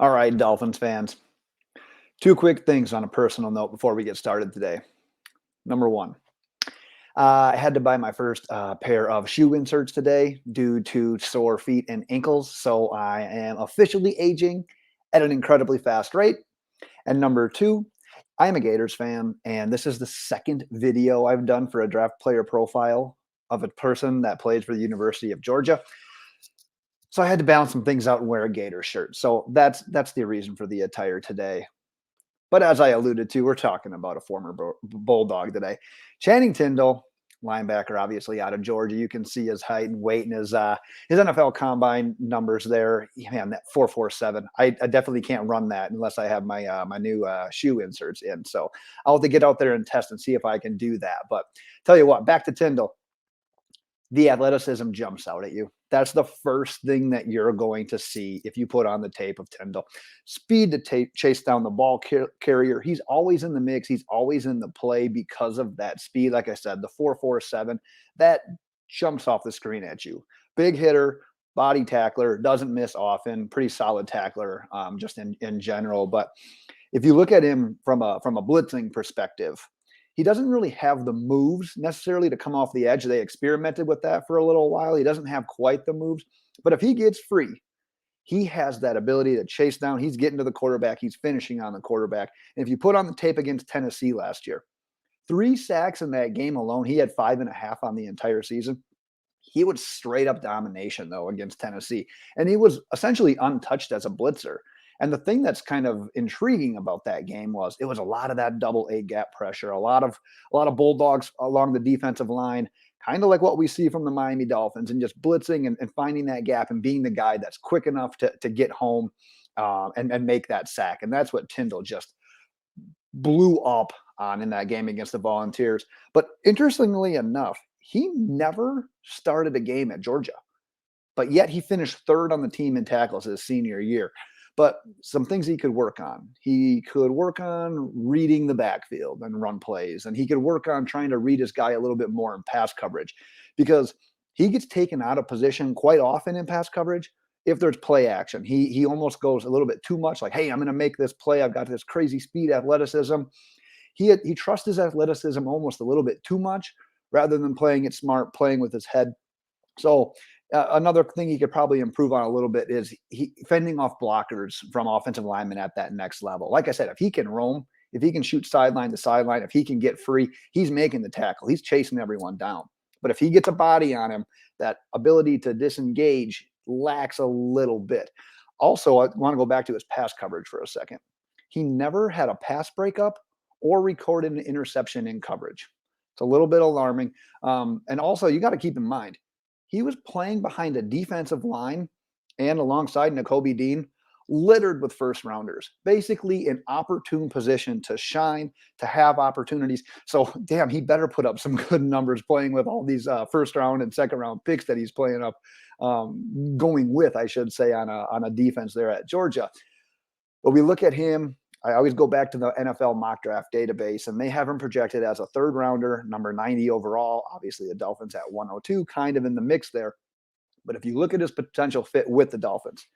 All right, Dolphins fans. Two quick things on a personal note before we get started today. Number one, I had to buy my first pair of shoe inserts today due to sore feet and ankles. So I am officially aging at an incredibly fast rate. And number two, I am a Gators fan, and this is the second video I've done for a draft player profile of a person that plays for the University of Georgia. So I had to balance some things out and wear a Gators shirt. So that's the reason for the attire today. But as I alluded to, we're talking about a former Bulldog today. Channing Tindall, linebacker, obviously out of Georgia. You can see his height and weight and his NFL combine numbers there. Man, that 4.47. I definitely can't run that unless I have my new shoe inserts in. So I'll have to get out there and test and see if I can do that. But tell you what, back to Tindall, the athleticism jumps out at you. That's the first thing that you're going to see if you put on the tape of Tindall. Speed to chase down the ball carrier. He's always in the mix. He's always in the play because of that speed. Like I said, the 4.47, that jumps off the screen at you. Big hitter, body tackler, doesn't miss often, pretty solid tackler just in general. But if you look at him from a blitzing perspective, he doesn't really have the moves necessarily to come off the edge. They experimented with that for a little while. He doesn't have quite the moves, but if he gets free, he has that ability to chase down. He's getting to the quarterback. He's finishing on the quarterback. And if you put on the tape against Tennessee last year, 3 sacks in that game alone. He had 5.5 on the entire season. He was straight up domination though against Tennessee, and he was essentially untouched as a blitzer. And the thing that's kind of intriguing about that game was it was a lot of that double A gap pressure, a lot of bulldogs along the defensive line, kind of like what we see from the Miami Dolphins, and just blitzing and finding that gap and being the guy that's quick enough to get home and make that sack. And that's what Tindall just blew up on in that game against the Volunteers. But interestingly enough, he never started a game at Georgia, but yet he finished third on the team in tackles his senior year. But some things he could work on. He could work on reading the backfield and run plays, and he could work on trying to read his guy a little bit more in pass coverage because he gets taken out of position quite often in pass coverage if there's play action. He almost goes a little bit too much like, hey, I'm going to make this play. I've got this crazy speed, athleticism. He trusts his athleticism almost a little bit too much rather than playing it smart, playing with his head. So another thing he could probably improve on a little bit is fending off blockers from offensive linemen at that next level. Like I said, if he can roam, if he can shoot sideline to sideline, if he can get free, he's making the tackle. He's chasing everyone down. But if he gets a body on him, that ability to disengage lacks a little bit. Also, I want to go back to his pass coverage for a second. He never had a pass breakup or recorded an interception in coverage. It's a little bit alarming. And also, you got to keep in mind, he was playing behind a defensive line and alongside Nakobe Dean, littered with first rounders, basically an opportune position to shine, to have opportunities. So, damn, he better put up some good numbers playing with all these first round and second round picks that he's playing up, going with, I should say, on a defense there at Georgia. But we look at him. I always go back to the NFL mock draft database, and they have him projected as a third rounder, number 90 overall. Obviously, the Dolphins at 102, kind of in the mix there. But if you look at his potential fit with the Dolphins,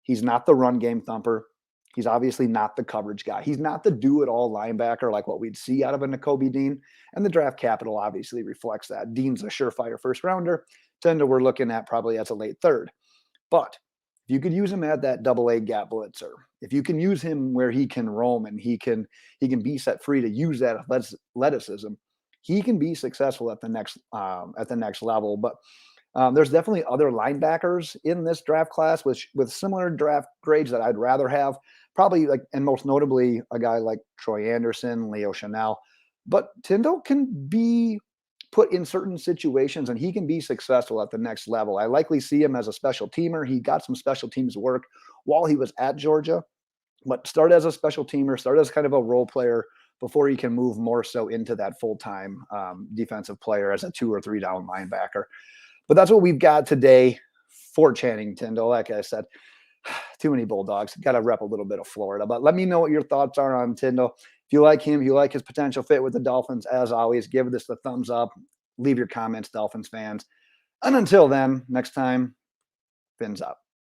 he's not the run game thumper. He's obviously not the coverage guy. He's not the do-it-all linebacker like what we'd see out of a Nakobe Dean. And the draft capital obviously reflects that. Dean's a surefire first rounder. Tindall we're looking at probably as a late third. But if you could use him at that double A gap blitzer, if you can use him where he can roam and he can be set free to use that athleticism, he can be successful at the next level. But there's definitely other linebackers in this draft class with similar draft grades that I'd rather have. Probably and most notably a guy like Troy Anderson, Leo Chanel. But Tindall can be put in certain situations and he can be successful at the next level. I likely see him as a special teamer. He got some special teams work while he was at Georgia, but start as a special teamer, start as kind of a role player before he can move more so into that full-time defensive player as a 2 or 3 down linebacker. But that's what we've got today for Channing Tindall. Like I said, too many Bulldogs. Got to rep a little bit of Florida. But let me know what your thoughts are on Tindall. If you like him, if you like his potential fit with the Dolphins, as always, give this the thumbs up. Leave your comments, Dolphins fans. And until then, next time, fins up.